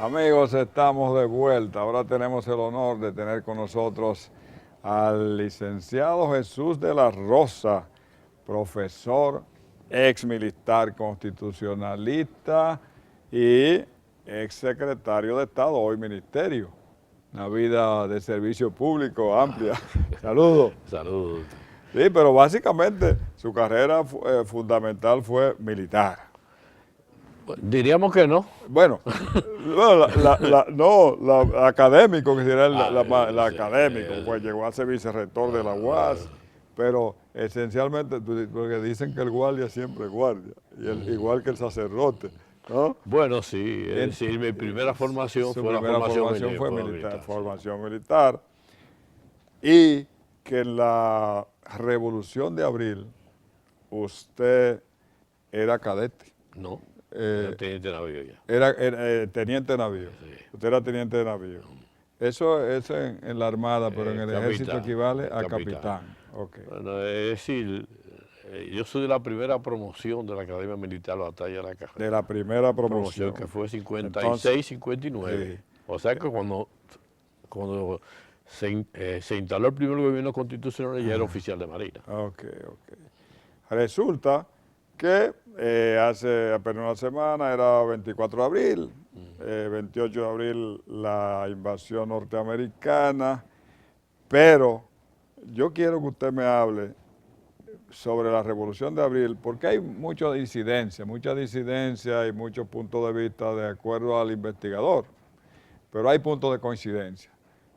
Amigos, estamos de vuelta. Ahora tenemos el honor de tener con nosotros al licenciado Jesús de la Rosa, profesor, ex militar constitucionalista y ex secretario de Estado, hoy ministerio. Una vida de servicio público amplia. Saludos. Saludos. Sí, pero básicamente su carrera fundamental fue militar. Diríamos que no. Bueno, no, académico, que sería el Sí, académico, pues llegó a ser vicerrector de la UAS, pero esencialmente, porque dicen que el guardia siempre es guardia, igual que el sacerdote, ¿no? bueno, sí, es En- decir, mi primera formación Su fue la primera formación formación fue fue militar, sí. formación militar, y que en la Revolución de Abril usted era cadete. No, Eh, era teniente navío ya. Era teniente de navío. Sí. Usted era teniente de navío. Eso es en la Armada, pero en el ejército Capitán, equivale a capitán. capitán. Ok. Bueno, es decir, yo soy de la primera promoción de la Academia Militar de Batalla de la Carrera. De la primera Promoción promoción. que fue 56, Entonces, 59. sí. O sea que cuando se instaló el primer gobierno constitucional ya era oficial de Marina. Ok, ok. Resulta que hace apenas una semana, era 24 de abril, 28 de abril la invasión norteamericana, pero yo quiero que usted me hable sobre la Revolución de Abril, porque hay mucha disidencia y muchos puntos de vista de acuerdo al investigador, pero hay puntos de coincidencia,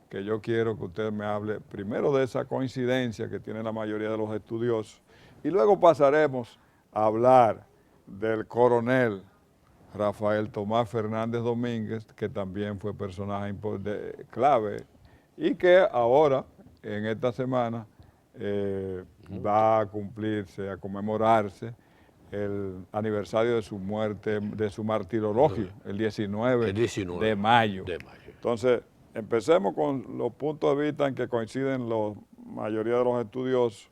que yo quiero que usted me hable primero de esa coincidencia que tiene la mayoría de los estudiosos, y luego pasaremos a hablar del coronel Rafael Tomás Fernández Domínguez, que también fue personaje clave, y que ahora, en esta semana, va a cumplirse, a conmemorarse el aniversario de su muerte, de su martirologio, el 19, El 19 de mayo. de mayo. Entonces, empecemos con los puntos de vista en que coinciden la mayoría de los estudiosos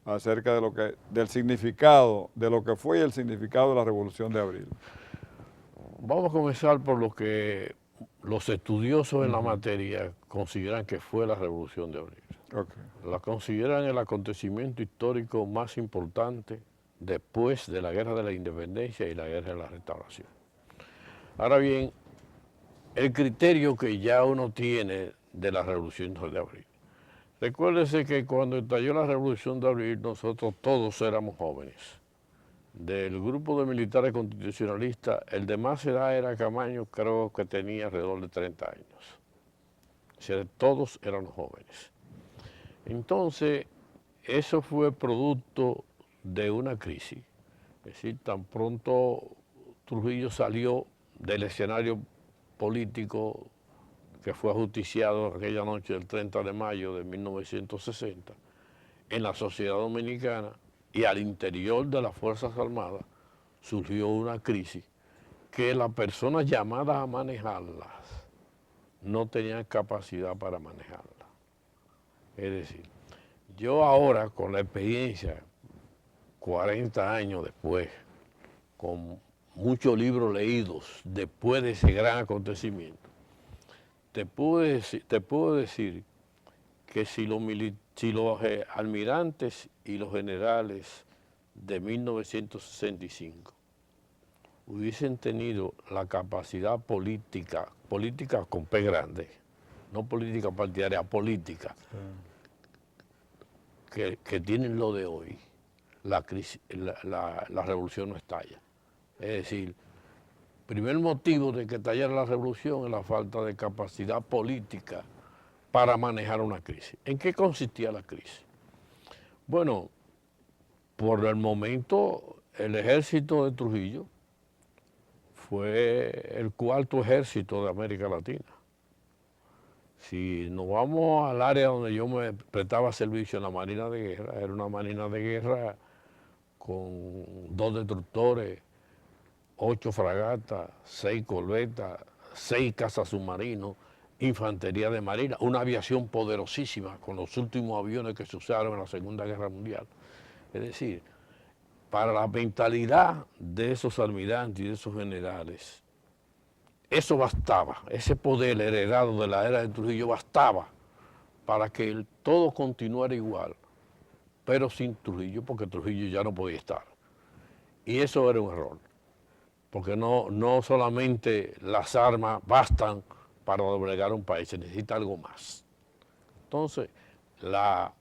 acerca de del significado, de lo que fue y el significado de la Revolución de Abril. Vamos a comenzar por lo que los estudiosos en la materia consideran que fue la Revolución de Abril. Okay. La consideran el acontecimiento histórico más importante después de la Guerra de la Independencia y la Guerra de la Restauración. Ahora bien, el criterio que ya uno tiene de la Revolución de Abril. Recuérdese que cuando estalló la Revolución de Abril nosotros todos éramos jóvenes. Del grupo de militares constitucionalistas, el de más edad era Camaño, creo que tenía alrededor de 30 años. O sea, todos eran jóvenes. Entonces, eso fue producto de una crisis. Es decir, tan pronto Trujillo salió del escenario político que fue ajusticiado aquella noche del 30 de mayo de 1960, en la sociedad dominicana y al interior de las Fuerzas Armadas surgió una crisis que las personas llamadas a manejarlas no tenían capacidad para manejarla. Es decir, yo ahora con la experiencia, 40 años después, con muchos libros leídos después de ese gran acontecimiento, te puedo decir que si los almirantes y los generales de 1965 hubiesen tenido la capacidad política con P grande, no política partidaria, política, que tienen lo de hoy, la revolución no estalla. Es decir, primer motivo de que estallara la revolución es la falta de capacidad política para manejar una crisis. ¿En qué consistía la crisis? Bueno, por el momento el ejército de Trujillo fue el cuarto ejército de América Latina. Si nos vamos al área donde yo me prestaba servicio en la Marina de Guerra, era una Marina de Guerra con 2 destructores, 8 fragatas, 6 corbetas, 6 cazas submarinos, infantería de marina, una aviación poderosísima con los últimos aviones que se usaron en la Segunda Guerra Mundial. Es decir, para la mentalidad de esos almirantes y de esos generales, eso bastaba, ese poder heredado de la era de Trujillo bastaba para que todo continuara igual, pero sin Trujillo, porque Trujillo ya no podía estar. Y eso era un error, porque no solamente las armas bastan para doblegar un país, se necesita algo más. Entonces, la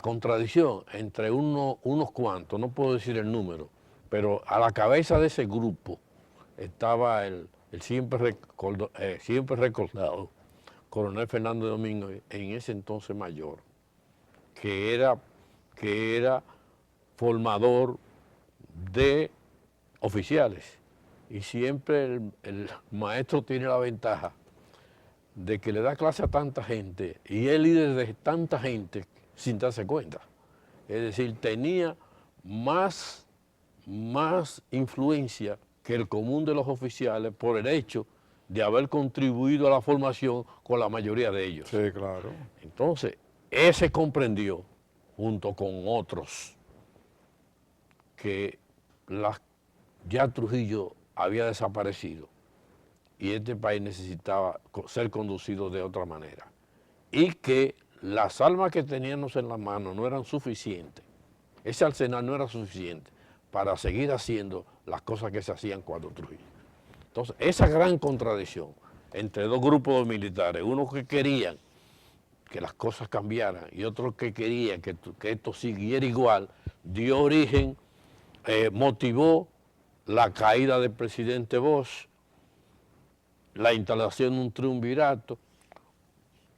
contradicción entre unos cuantos, no puedo decir el número, pero a la cabeza de ese grupo estaba el siempre recordado coronel Fernando Domingo, en ese entonces mayor, que era formador de oficiales. Y siempre el maestro tiene la ventaja de que le da clase a tanta gente y es líder de tanta gente sin darse cuenta. Es decir, tenía más influencia que el común de los oficiales por el hecho de haber contribuido a la formación con la mayoría de ellos. Sí, claro. Entonces, ese comprendió, junto con otros, que ya Trujillo había desaparecido y este país necesitaba ser conducido de otra manera. Y que las armas que teníamos en la mano no eran suficientes, ese arsenal no era suficiente para seguir haciendo las cosas que se hacían cuando Trujillo. Entonces, esa gran contradicción entre dos grupos de militares, unos que querían que las cosas cambiaran y otros que querían que esto siguiera igual, dio origen, motivó la caída del presidente Bosch, la instalación de un triunvirato,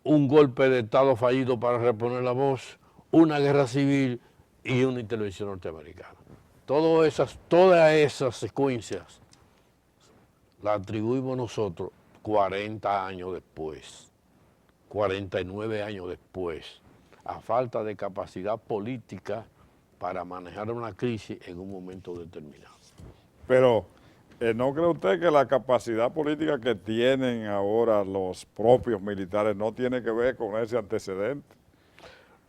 un golpe de Estado fallido para reponer la Bosch, una guerra civil y una intervención norteamericana. Todas esas secuencias las atribuimos nosotros 40 años después, 49 años después, a falta de capacidad política para manejar una crisis en un momento determinado. Pero, ¿no cree usted que la capacidad política que tienen ahora los propios militares no tiene que ver con ese antecedente?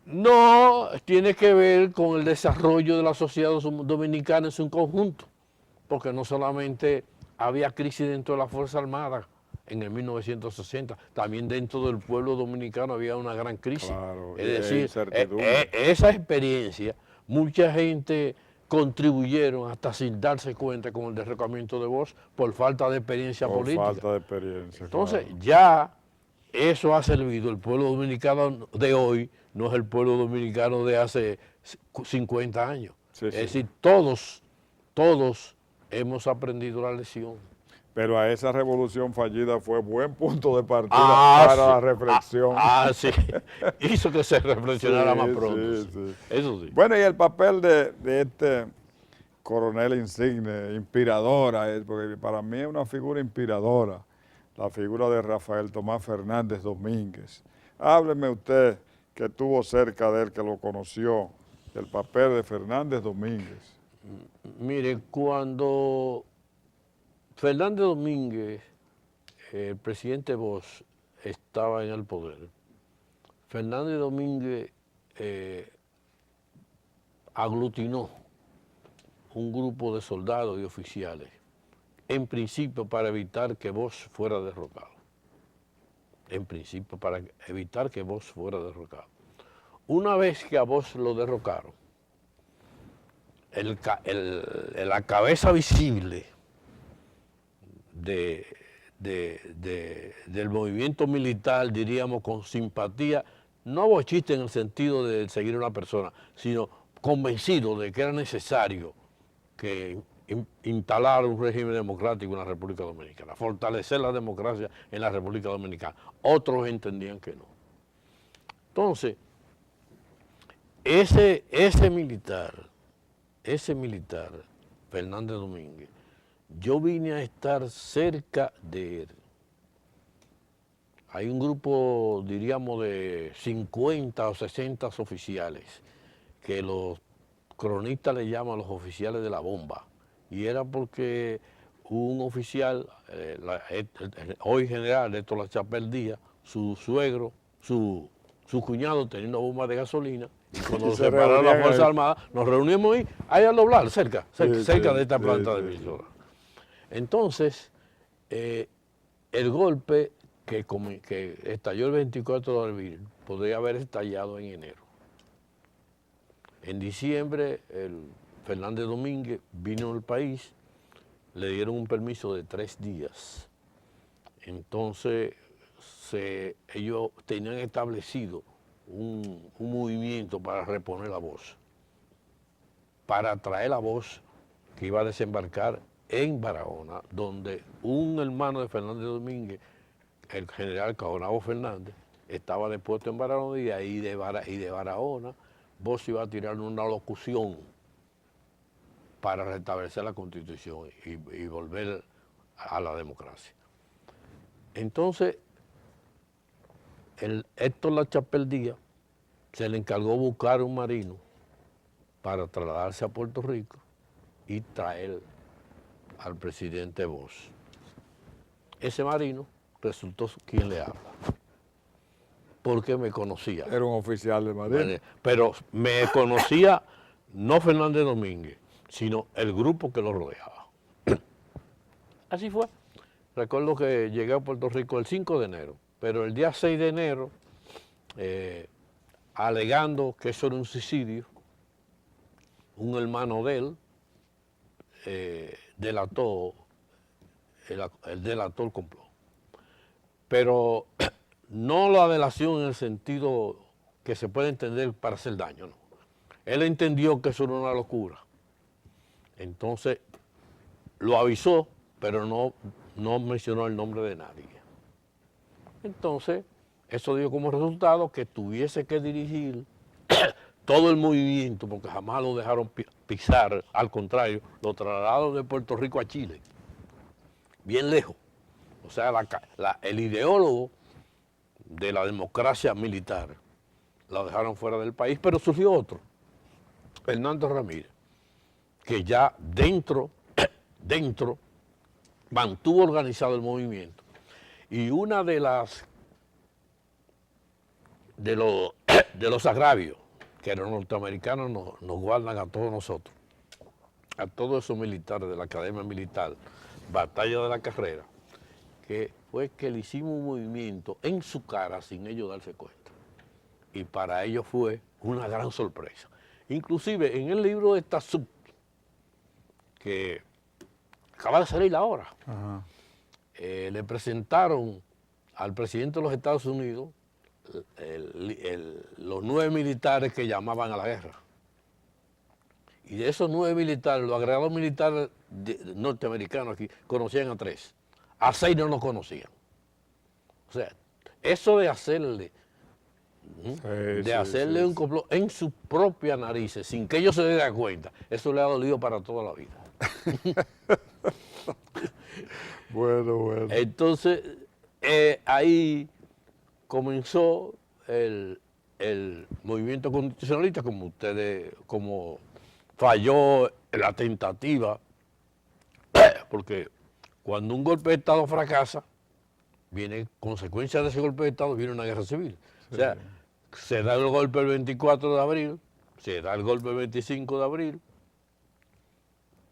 No, tiene que ver con el desarrollo de la sociedad dominicana en su conjunto, porque no solamente había crisis dentro de la Fuerza Armada en el 1960, también dentro del pueblo dominicano había una gran crisis. Claro, es decir, incertidumbre. esa experiencia, mucha gente contribuyeron hasta sin darse cuenta con el derrocamiento de Bosch por falta de experiencia política. Por falta de experiencia. Entonces, claro. ya eso ha servido. El pueblo dominicano de hoy no es el pueblo dominicano de hace 50 años. Sí, es sí. decir, todos hemos aprendido la lección. Pero a esa revolución fallida fue buen punto de partida para Sí. la reflexión. Sí. Hizo que se reflexionara más pronto. Sí, sí. Eso sí. Bueno, y el papel de este coronel insigne, inspiradora, porque para mí es una figura inspiradora, la figura de Rafael Tomás Fernández Domínguez. Hábleme usted, que estuvo cerca de él, que lo conoció, el papel de Fernández Domínguez. Mire, cuando Fernández Domínguez, el presidente Bosch, estaba en el poder, Fernández Domínguez aglutinó un grupo de soldados y oficiales, en principio para evitar que Bosch fuera derrocado. En principio para evitar que Bosch fuera derrocado. Una vez que a Bosch lo derrocaron, la cabeza visible del movimiento militar, diríamos, con simpatía, no bochista en el sentido de seguir a una persona, sino convencido de que era necesario que instalar un régimen democrático en la República Dominicana, fortalecer la democracia en la República Dominicana. Otros entendían que no. Entonces, ese militar, Fernández Domínguez, yo vine a estar cerca de él. Hay un grupo, diríamos, de 50 o 60 oficiales, que los cronistas le llaman los oficiales de la bomba. Y era porque un oficial, hoy general Héctor Lachapelle Díaz, su suegro, su cuñado tenía una bomba de gasolina, y cuando nos separaron la Fuerza Armada, nos reunimos ahí al doblar, cerca de esta planta de emisora. Entonces, el golpe que estalló el 24 de abril podría haber estallado en enero. En diciembre, Fernández Domínguez vino al país, le dieron un permiso de 3 días. Entonces, ellos tenían establecido un movimiento para reponer la voz, para traer la voz que iba a desembarcar en Barahona, donde un hermano de Fernández Domínguez, el general Caonabo Fernández, estaba depuesto en Barahona, y ahí de Barahona vos iba a tirar una locución para restablecer la Constitución y volver a la democracia. Entonces, Héctor Lachapelle Díaz se le encargó buscar un marino para trasladarse a Puerto Rico y traer al presidente Bosch. Ese marino resultó quien le habla, porque me conocía. Era un oficial de Marina. Pero me conocía no Fernández Domínguez, sino el grupo que lo rodeaba. Así fue. Recuerdo que llegué a Puerto Rico el 5 de enero, pero el día 6 de enero, alegando que eso era un suicidio, un hermano de él delató el complot. Pero no la delación en el sentido que se puede entender para hacer daño, no. Él entendió que eso era una locura. Entonces lo avisó, pero no mencionó el nombre de nadie. Entonces, eso dio como resultado que tuviese que dirigir todo el movimiento, porque jamás lo dejaron pisar, al contrario, lo trasladaron de Puerto Rico a Chile, bien lejos. O sea, el ideólogo de la democracia militar lo dejaron fuera del país, pero surgió otro, Hernando Ramírez, que ya dentro mantuvo organizado el movimiento. Y una de los agravios que los norteamericanos nos guardan a todos nosotros, a todos esos militares de la Academia Militar, Batalla de la Carrera, que fue que le hicimos un movimiento en su cara sin ellos darse cuenta. Y para ellos fue una gran sorpresa. Inclusive en el libro de Tassut, que acaba de salir ahora, le presentaron al presidente de los Estados Unidos los 9 militares que llamaban a la guerra. Y de esos 9 militares, los agregados militares norteamericanos aquí, conocían a 3. A 6 no los conocían. O sea, eso de hacerle un complot en sus propias narices, sin que ellos se den cuenta, eso le ha dolido para toda la vida. Bueno. Entonces, ahí comenzó el movimiento constitucionalista, como falló la tentativa, porque cuando un golpe de Estado fracasa, viene consecuencia de ese golpe de Estado, viene una guerra civil. Sí. O sea, se da el golpe el 24 de abril, se da el golpe el 25 de abril,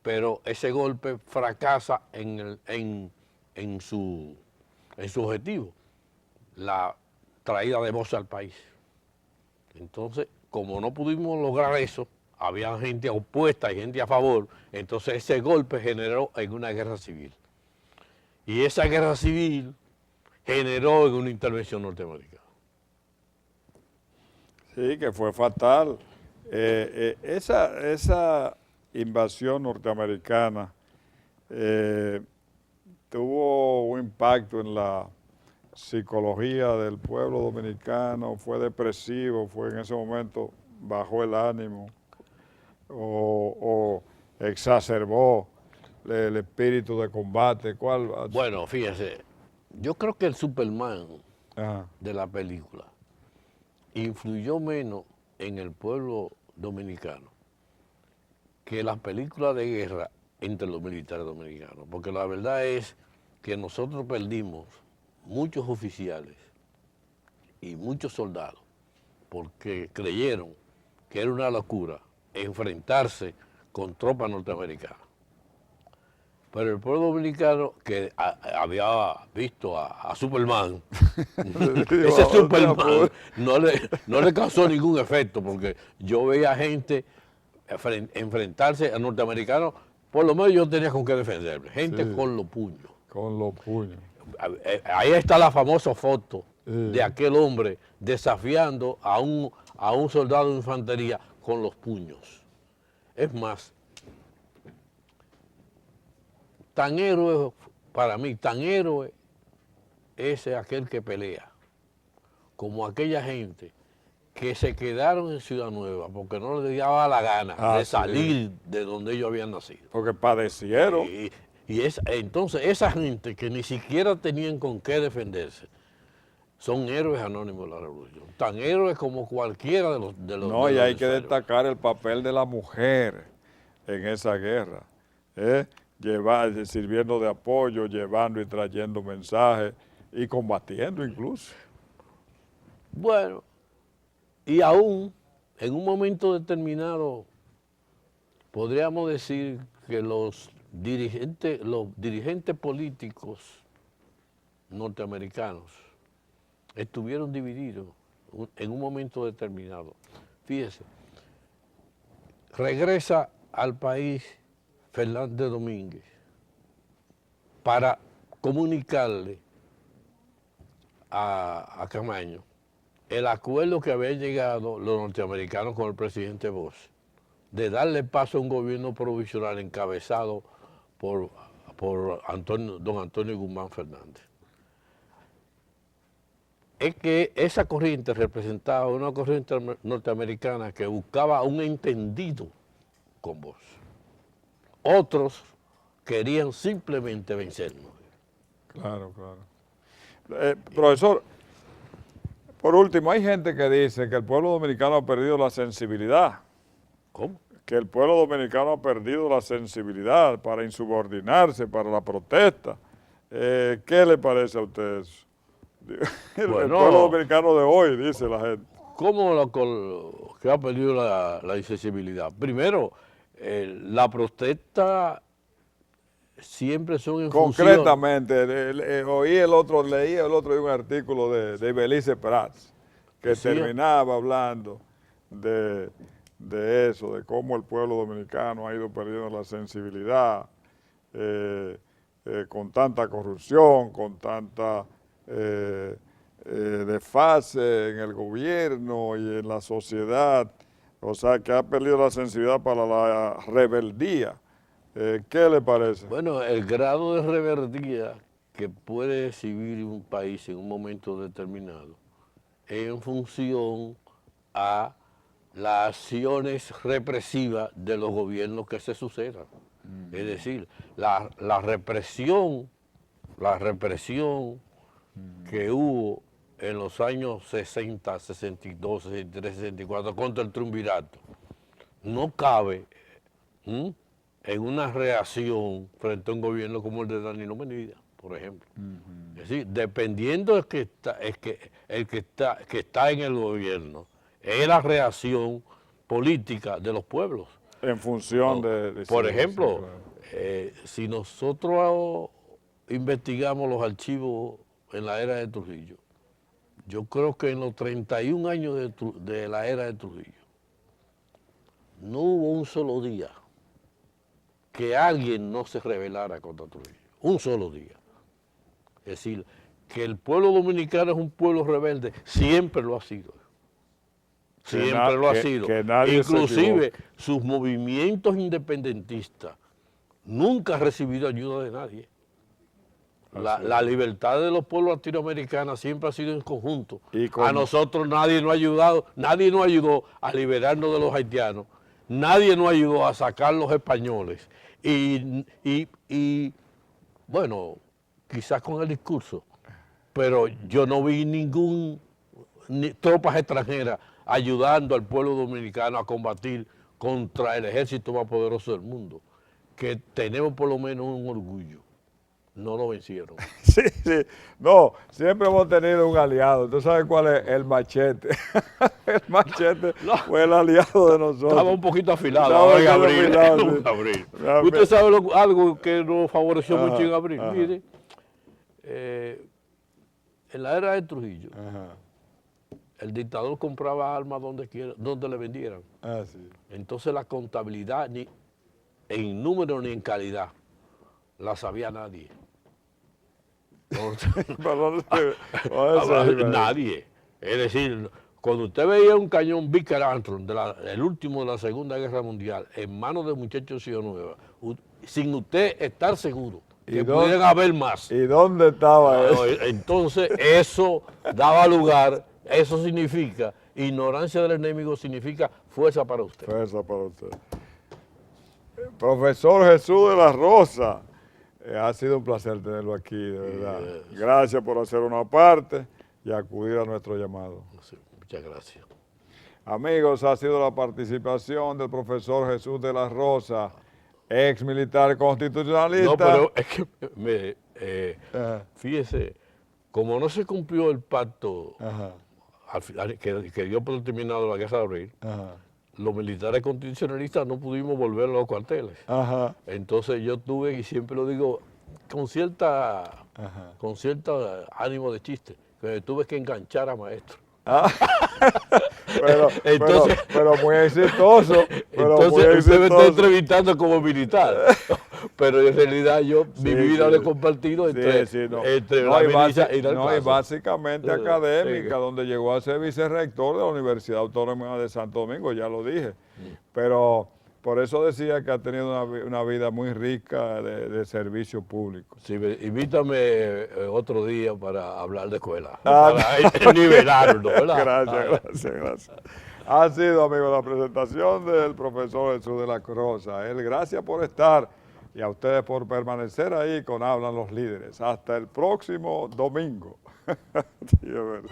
pero ese golpe fracasa en su objetivo, la traída de Bosch al país. Entonces, como no pudimos lograr eso, había gente opuesta y gente a favor, entonces ese golpe generó en una guerra civil. Y esa guerra civil generó en una intervención norteamericana. Sí, que fue fatal. Esa invasión norteamericana tuvo un impacto en la psicología del pueblo dominicano, fue depresivo, fue en ese momento, bajó el ánimo o exacerbó el espíritu de combate. ¿Cuál? Bueno, fíjese, yo creo que el Superman de la película influyó menos en el pueblo dominicano que las películas de guerra entre los militares dominicanos, porque la verdad es que nosotros perdimos muchos oficiales y muchos soldados porque creyeron que era una locura enfrentarse con tropas norteamericanas. Pero el pueblo dominicano que había visto a Superman, ese Superman no le causó ningún efecto, porque yo veía gente enfrentarse a norteamericanos, por lo menos yo tenía con qué defenderme, gente Sí. con los puños. Con los puños. Ahí está la famosa foto Sí. de aquel hombre desafiando a un soldado de infantería con los puños. Es más, tan héroe, para mí, tan héroe es aquel que pelea, como aquella gente que se quedaron en Ciudad Nueva porque no les daba la gana de salir de donde ellos habían nacido. Porque padecieron. Entonces esa gente que ni siquiera tenían con qué defenderse, son héroes anónimos de la revolución, tan héroes como cualquiera de los No, y hay que destacar el papel de la mujer en esa guerra, sirviendo de apoyo, llevando y trayendo mensajes y combatiendo incluso. Bueno, y aún en un momento determinado podríamos decir que los dirigentes políticos norteamericanos estuvieron divididos en un momento determinado. Fíjese, regresa al país Fernández Domínguez para comunicarle a Camaño el acuerdo que habían llegado los norteamericanos con el presidente Bush de darle paso a un gobierno provisional encabezado por don Antonio Guzmán Fernández. Es que esa corriente representaba una corriente norteamericana que buscaba un entendido con Bush. Otros querían simplemente vencernos. Claro, claro. Profesor, por último, hay gente que dice que el pueblo dominicano ha perdido la sensibilidad. ¿Cómo? Que el pueblo dominicano ha perdido la sensibilidad para insubordinarse, para la protesta. ¿Qué le parece a usted eso? El pueblo dominicano de hoy, dice la gente. ¿Cómo que ha perdido la insensibilidad? Primero, la protesta siempre son en concretamente, leí el otro día un artículo de Belice Prats, que terminaba hablando de eso, de cómo el pueblo dominicano ha ido perdiendo la sensibilidad con tanta corrupción, con tanta desfase en el gobierno y en la sociedad, o sea que ha perdido la sensibilidad para la rebeldía. ¿Qué le parece? Bueno, el grado de rebeldía que puede exhibir un país en un momento determinado es en función a las acciones represivas de los gobiernos que se sucedan. Es decir, la represión que hubo en los años 60, 62, 63, 64 contra el triunvirato no cabe en una reacción frente a un gobierno como el de Danilo Medina, por ejemplo. Es decir, dependiendo del que está en el gobierno, es la reacción política de los pueblos. En función por ejemplo, si nosotros investigamos los archivos en la era de Trujillo, yo creo que en los 31 años de la era de Trujillo, no hubo un solo día que alguien no se rebelara contra Trujillo, un solo día. Es decir, que el pueblo dominicano es un pueblo rebelde, siempre lo ha sido. Siempre lo ha sido. Inclusive sus movimientos independentistas nunca han recibido ayuda de nadie. La libertad de los pueblos latinoamericanos siempre ha sido en conjunto. A nosotros nadie nos ha ayudado, nadie nos ayudó a liberarnos de los haitianos, nadie nos ayudó a sacar los españoles. Y bueno, quizás con el discurso, pero yo no vi tropas extranjeras ayudando al pueblo dominicano a combatir contra el ejército más poderoso del mundo, que tenemos por lo menos un orgullo no lo vencieron. Sí, sí. No, siempre hemos tenido un aliado. ¿Tú sabes cuál es? El Machete. El Machete No. fue el aliado de nosotros. Estaba un poquito afilado Estaba ahora en un poquito abril. afilado, En sí. abril. Ah, Usted sabe algo que nos favoreció Ajá, mucho en abril. ajá. Mire, en la era de Trujillo, Ajá. el dictador compraba armas donde quiera, donde le vendieran. Ah, sí. Entonces la contabilidad, ni en número ni en calidad, la sabía nadie. ¿Para dónde se iba? Nadie. Es decir, cuando usted veía un cañón Vickers Armstrong, el último de la Segunda Guerra Mundial, en manos de muchachos Ciudad Nueva, sin usted estar seguro que pudieran haber más. ¿Y dónde estaba eso? Entonces eso daba lugar, eso significa, ignorancia del enemigo significa fuerza para usted. Fuerza para usted. Profesor Jesús de la Rosa, ha sido un placer tenerlo aquí, de verdad. Gracias por hacer una parte y acudir a nuestro llamado. Sí, muchas gracias. Amigos, ha sido la participación del profesor Jesús de la Rosa, ex militar constitucionalista. No, pero es que, Ajá. fíjese, como no se cumplió el pacto Ajá. al final, que dio por terminado la guerra de abril, Ajá. los militares constitucionalistas no pudimos volver a los cuarteles. Ajá. Entonces yo tuve, y siempre lo digo, con cierto ánimo de chiste, que tuve que enganchar a maestros. Ah. Entonces, pero muy exitoso. Pero muy entonces usted me está exitoso. entrevistando como militar, pero en realidad yo mi vida sí. la he compartido entre, entre la milicia y la clase. básicamente Sí, académica, sí. donde llegó a ser vicerrector de la Universidad Autónoma de Santo Domingo, ya lo dije. Pero por eso decía que ha tenido una vida muy rica de servicio público. Sí, invítame otro día para hablar de escuela, Ah, para nivelarnos, ¿verdad? Gracias. Ha sido, amigos, la presentación del profesor Jesús de la Rosa. A él, gracias por estar y a ustedes por permanecer ahí con Hablan los Líderes. Hasta el próximo domingo. Sí, es verdad.